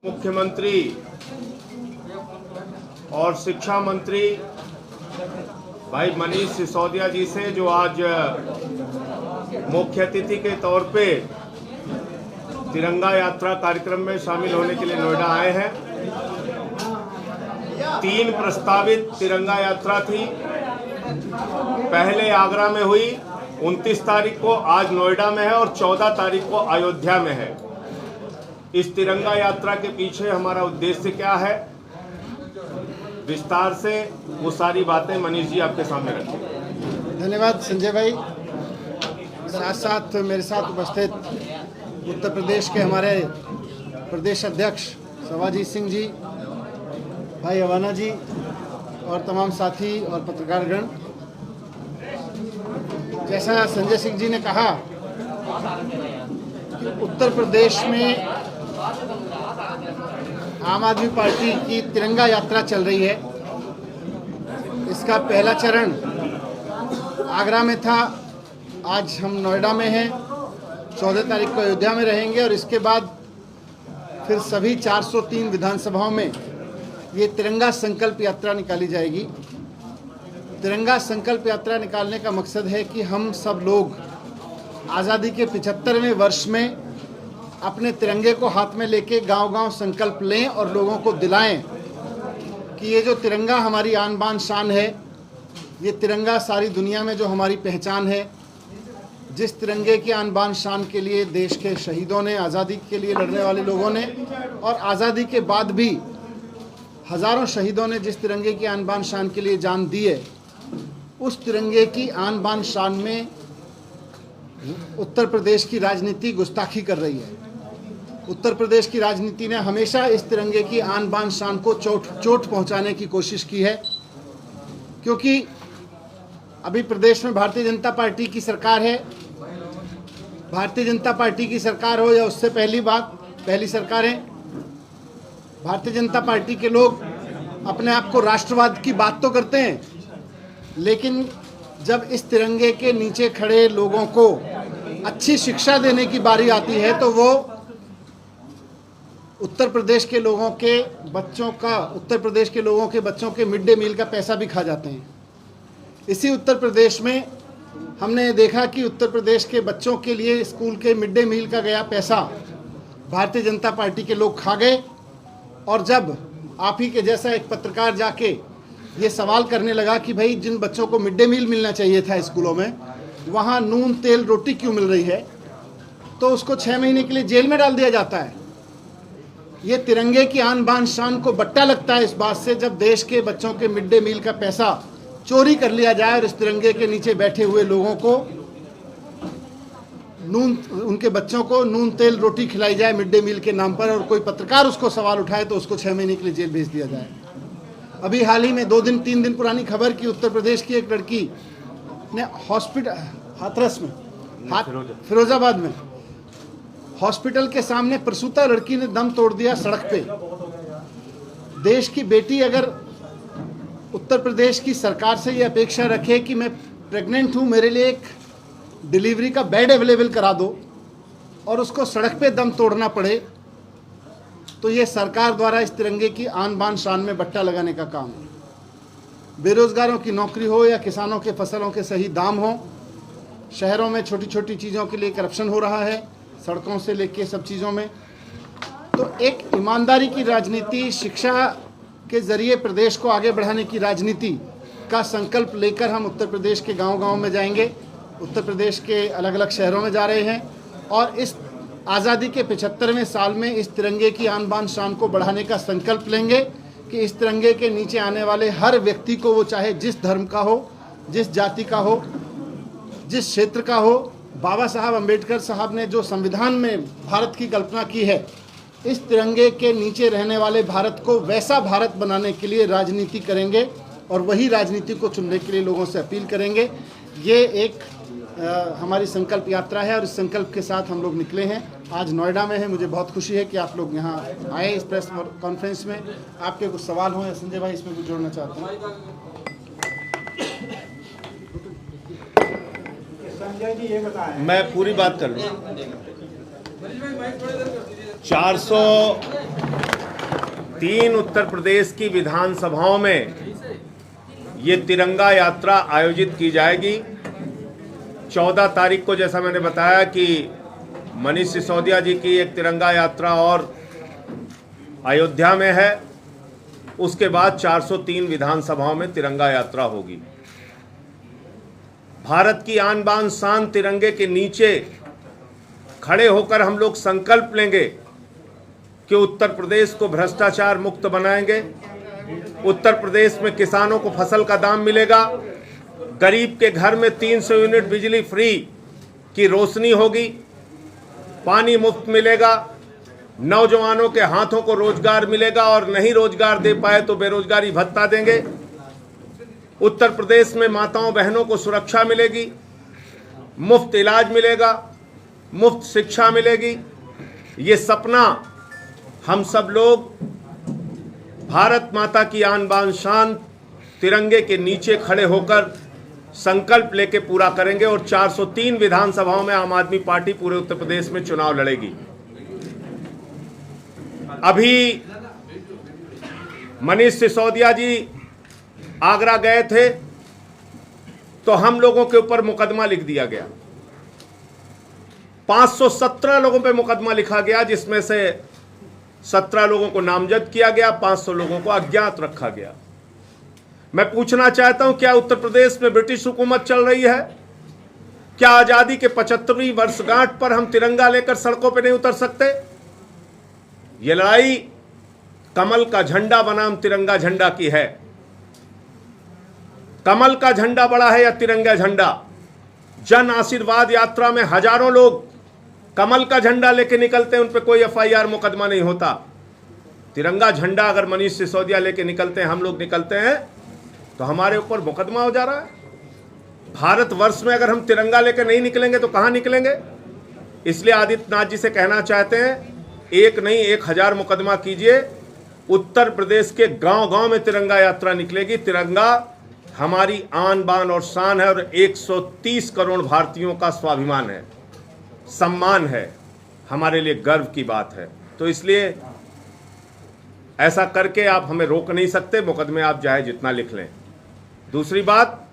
मुख्यमंत्री और शिक्षा मंत्री भाई मनीष सिसोदिया जी से, जो आज मुख्य अतिथि के तौर पे तिरंगा यात्रा कार्यक्रम में शामिल होने के लिए नोएडा आए हैं। 3 प्रस्तावित तिरंगा यात्रा थी। पहले आगरा में हुई, 29 तारीख को, आज नोएडा में है और 14 तारीख को अयोध्या में है। इस तिरंगा यात्रा के पीछे हमारा उद्देश्य क्या है, विस्तार से वो सारी बातें मनीष जी आपके सामने रखें। धन्यवाद संजय भाई। साथ साथ मेरे साथ उपस्थित उत्तर प्रदेश के हमारे प्रदेश अध्यक्ष सवाजीत सिंह जी, भाई अवाना जी और तमाम साथी और पत्रकारगण। जैसा संजय सिंह जी ने कहा कि उत्तर प्रदेश में आम आदमी पार्टी की तिरंगा यात्रा चल रही है। इसका पहला चरण आगरा में था, आज हम नोएडा में हैं, 14 तारीख को अयोध्या में रहेंगे और इसके बाद फिर सभी 403 विधानसभाओं में ये तिरंगा संकल्प यात्रा निकाली जाएगी। तिरंगा संकल्प यात्रा निकालने का मकसद है कि हम सब लोग आज़ादी के 75वें वर्ष में अपने तिरंगे को हाथ में लेके गांव-गांव संकल्प लें और लोगों को दिलाएं कि ये जो तिरंगा हमारी आन बान शान है, ये तिरंगा सारी दुनिया में जो हमारी पहचान है, जिस तिरंगे की आन बान शान के लिए देश के शहीदों ने, आज़ादी के लिए लड़ने वाले लोगों ने और आज़ादी के बाद भी हज़ारों शहीदों ने जिस तिरंगे की आन बान शान के लिए जान दी है, उस तिरंगे की आन बान शान में उत्तर प्रदेश की राजनीति गुस्ताखी कर रही है। उत्तर प्रदेश की राजनीति ने हमेशा इस तिरंगे की आन बान शान को चोट पहुंचाने की कोशिश की है, क्योंकि अभी प्रदेश में भारतीय जनता पार्टी की सरकार है। भारतीय जनता पार्टी की सरकार हो या उससे पहली सरकारें, भारतीय जनता पार्टी के लोग अपने आप को राष्ट्रवाद की बात तो करते हैं, लेकिन जब इस तिरंगे के नीचे खड़े लोगों को अच्छी शिक्षा देने की बारी आती है तो वो उत्तर प्रदेश के लोगों के बच्चों के मिड डे मील का पैसा भी खा जाते हैं। इसी उत्तर प्रदेश में हमने देखा कि उत्तर प्रदेश के बच्चों के लिए स्कूल के मिड डे मील का गया पैसा भारतीय जनता पार्टी के लोग खा गए। और जब आप ही के जैसा एक पत्रकार जाके ये सवाल करने लगा कि भाई जिन बच्चों को मिड डे मील मिलना चाहिए था स्कूलों में, वहाँ नून तेल रोटी क्यों मिल रही है, तो उसको 6 महीने के लिए जेल में डाल दिया जाता है। ये तिरंगे की आन बान शान को बट्टा लगता है इस बात से, जब देश के बच्चों के मिड डे मील का पैसा चोरी कर लिया जाए और इस तिरंगे के नीचे बैठे हुए लोगों को उनके बच्चों को नून तेल रोटी खिलाई जाए मिड डे मील के नाम पर, और कोई पत्रकार उसको सवाल उठाए तो उसको 6 महीने के लिए जेल भेज दिया जाए। अभी हाल ही में 2-3 दिन पुरानी खबर की उत्तर प्रदेश की एक लड़की ने हाथरस में, फिरोजाबाद में हॉस्पिटल के सामने प्रसूता लड़की ने दम तोड़ दिया सड़क पे। देश की बेटी अगर उत्तर प्रदेश की सरकार से ये अपेक्षा रखे कि मैं प्रेग्नेंट हूँ, मेरे लिए एक डिलीवरी का बेड अवेलेबल करा दो, और उसको सड़क पे दम तोड़ना पड़े, तो ये सरकार द्वारा इस तिरंगे की आन बान शान में बट्टा लगाने का काम है। बेरोजगारों की नौकरी हो या किसानों के फसलों के सही दाम हो, शहरों में छोटी छोटी चीज़ों के लिए करप्शन हो रहा है, सड़कों से लेके सब चीज़ों में। तो एक ईमानदारी की राजनीति, शिक्षा के ज़रिए प्रदेश को आगे बढ़ाने की राजनीति का संकल्प लेकर हम उत्तर प्रदेश के गांव-गांव में जाएंगे। उत्तर प्रदेश के अलग अलग शहरों में जा रहे हैं और इस आज़ादी के 75वें साल में इस तिरंगे की आन बान शान को बढ़ाने का संकल्प लेंगे कि इस तिरंगे के नीचे आने वाले हर व्यक्ति को, वो चाहे जिस धर्म का हो, जिस जाति का हो, जिस क्षेत्र का हो, बाबा साहब अम्बेडकर साहब ने जो संविधान में भारत की कल्पना की है, इस तिरंगे के नीचे रहने वाले भारत को वैसा भारत बनाने के लिए राजनीति करेंगे और वही राजनीति को चुनने के लिए लोगों से अपील करेंगे। ये एक हमारी संकल्प यात्रा है और इस संकल्प के साथ हम लोग निकले हैं। आज नोएडा में है, मुझे बहुत खुशी है कि आप लोग यहाँ आए इस प्रेस कॉन्फ्रेंस में। आपके कुछ सवाल हो या संजय भाई इसमें कुछ जोड़ना चाहते हैं? संजय जी ये बताएं, मैं पूरी बात कर लूँ। 400 3 उत्तर प्रदेश की विधानसभाओं में ये तिरंगा यात्रा आयोजित की जाएगी। 14 तारीख को जैसा मैंने बताया कि मनीष सिसोदिया जी की एक तिरंगा यात्रा और अयोध्या में है। उसके बाद 403 विधानसभाओं में तिरंगा यात्रा होगी। भारत की आन बान शान तिरंगे के नीचे खड़े होकर हम लोग संकल्प लेंगे कि उत्तर प्रदेश को भ्रष्टाचार मुक्त बनाएंगे। उत्तर प्रदेश में किसानों को फसल का दाम मिलेगा, गरीब के घर में 300 यूनिट बिजली फ्री की रोशनी होगी, पानी मुफ्त मिलेगा, नौजवानों के हाथों को रोजगार मिलेगा और नहीं रोजगार दे पाए तो बेरोजगारी भत्ता देंगे। उत्तर प्रदेश में माताओं बहनों को सुरक्षा मिलेगी, मुफ्त इलाज मिलेगा, मुफ्त शिक्षा मिलेगी। ये सपना हम सब लोग भारत माता की आन बान शान तिरंगे के नीचे खड़े होकर संकल्प लेके पूरा करेंगे और 403 विधानसभाओं में आम आदमी पार्टी पूरे उत्तर प्रदेश में चुनाव लड़ेगी। अभी मनीष सिसोदिया जी आगरा गए थे तो हम लोगों के ऊपर मुकदमा लिख दिया गया। 517 लोगों पे मुकदमा लिखा गया, जिसमें से 17 लोगों को नामजद किया गया, 500 लोगों को अज्ञात रखा गया। मैं पूछना चाहता हूं, क्या उत्तर प्रदेश में ब्रिटिश हुकूमत चल रही है? क्या आजादी के 75वीं वर्षगांठ पर हम तिरंगा लेकर सड़कों पर नहीं उतर सकते? यह लड़ाई कमल का झंडा बनाम तिरंगा झंडा की है। कमल का झंडा बड़ा है या तिरंगा झंडा? जन आशीर्वाद यात्रा में हजारों लोग कमल का झंडा लेके निकलते हैं, उन पे कोई FIR मुकदमा नहीं होता। तिरंगा झंडा अगर मनीष सिसोदिया लेके निकलते हैं, हम लोग निकलते हैं, तो हमारे ऊपर मुकदमा हो जा रहा है। भारतवर्ष में अगर हम तिरंगा लेकर नहीं निकलेंगे तो कहां निकलेंगे? इसलिए आदित्यनाथ जी से कहना चाहते हैं, एक नहीं 1000 मुकदमा कीजिए। उत्तर प्रदेश के गांव गांव में तिरंगा यात्रा निकलेगी। तिरंगा हमारी आन बान और शान है और 130 करोड़ भारतीयों का स्वाभिमान है, सम्मान है, हमारे लिए गर्व की बात है। तो इसलिए ऐसा करके आप हमें रोक नहीं सकते, मुकदमे आप चाहे जितना लिख लें। दूसरी बात,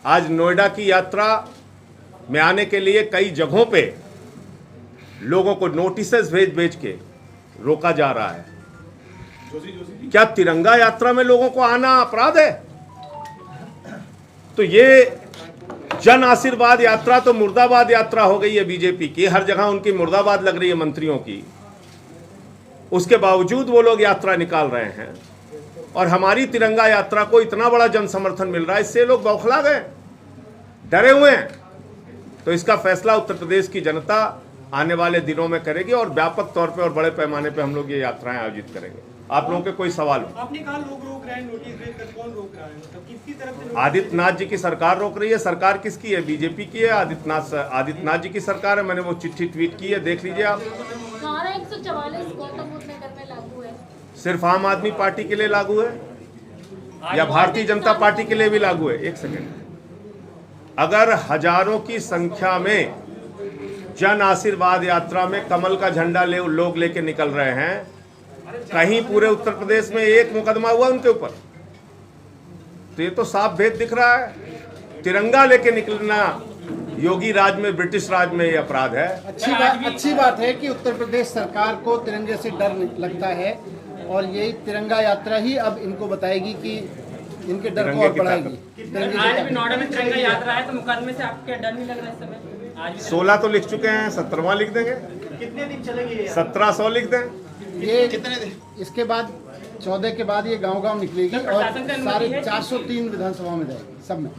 आज नोएडा की यात्रा में आने के लिए कई जगहों पे लोगों को नोटिसेस भेज के रोका जा रहा है। क्या तिरंगा यात्रा में लोगों को आना अपराध है? तो ये जन आशीर्वाद यात्रा तो मुर्दाबाद यात्रा हो गई है बीजेपी की। हर जगह उनकी मुर्दाबाद लग रही है मंत्रियों की, उसके बावजूद वो लोग यात्रा निकाल रहे हैं और हमारी तिरंगा यात्रा को इतना बड़ा जन समर्थन मिल रहा है, इससे लोग बौखला गए, डरे हुए हैं। तो इसका फैसला उत्तर प्रदेश की जनता आने वाले दिनों में करेगी और व्यापक तौर पे और बड़े पैमाने पे हम लोग ये यात्राएं आयोजित करेंगे। आप लोगों के कोई सवाल हो? आपने कहा लोग रोक रहे हैं, नोटिस भेजकर कौन रोक रहा है? मतलब किसकी तरफ से? आदित्यनाथ जी की सरकार रोक रही है। सरकार किसकी है? बीजेपी की है। आदित्यनाथ जी की सरकार है। मैंने वो चिट्ठी ट्वीट की है, देख लीजिए आप। धारा 144 गौतम बुद्ध नगर में लागू है। सिर्फ आम आदमी पार्टी के लिए लागू है या भारतीय जनता पार्टी के लिए भी लागू है? एक सेकेंड, अगर हजारों की संख्या में जन आशीर्वाद यात्रा में कमल का झंडा लोग लेके निकल रहे हैं, कहीं पूरे उत्तर प्रदेश में एक मुकदमा हुआ उनके ऊपर? तो ये तो साफ भेद दिख रहा है। तिरंगा लेके निकलना योगी राज में, ब्रिटिश राज में ये अपराध है। अच्छी बात है कि उत्तर प्रदेश सरकार को तिरंगे से डर लगता है और यही तिरंगा यात्रा ही अब इनको बताएगी कि इनके डर को और बढ़ाएगी। आज भी नोएडा में तिरंगा यात्रा है, तो मुकदमे से आपके डर नहीं लग रहा इस समय? आज 16 तो लिख चुके हैं, 17वां लिख देंगे। कितने दिन चलेगी ये? 1700 लिख दें। ये कितने दिन? इसके बाद 14 के बाद ये गांव-गांव निकलेगी और सारे 403 विधानसभाओं में जाएगी, सब में,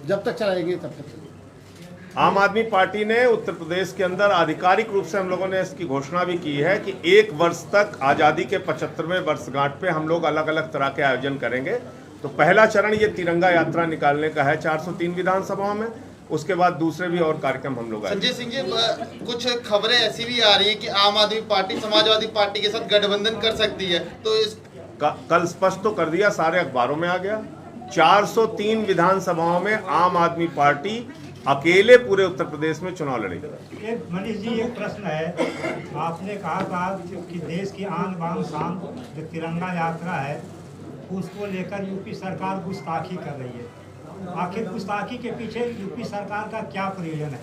जब तक चलाएंगे तब तक। आम आदमी पार्टी ने उत्तर प्रदेश के अंदर आधिकारिक रूप से हम लोगों ने इसकी घोषणा भी की है कि 1 वर्ष तक आज़ादी के 75वें वर्षगांठ पे हम लोग अलग अलग तरह के आयोजन करेंगे। तो पहला चरण ये तिरंगा यात्रा निकालने का है 403 विधानसभाओं में। उसके बाद दूसरे भी और कार्यक्रम हम लोग। संजय सिंह जी, कुछ खबरें ऐसी भी आ रही है कि आम आदमी पार्टी समाजवादी पार्टी के साथ गठबंधन कर सकती है, तो इस कल स्पष्ट तो कर दिया, सारे अखबारों में आ गया। 403 विधानसभाओं में आम आदमी पार्टी अकेले पूरे उत्तर प्रदेश में चुनाव लड़ेंगे। एक मनीष जी, एक प्रश्न है। आपने कहा था कि देश की आन बान शान जो तिरंगा यात्रा है उसको लेकर यूपी सरकार गुस्ताखी कर रही है। आखिर गुस्ताखी के पीछे यूपी सरकार का क्या प्रयोजन है?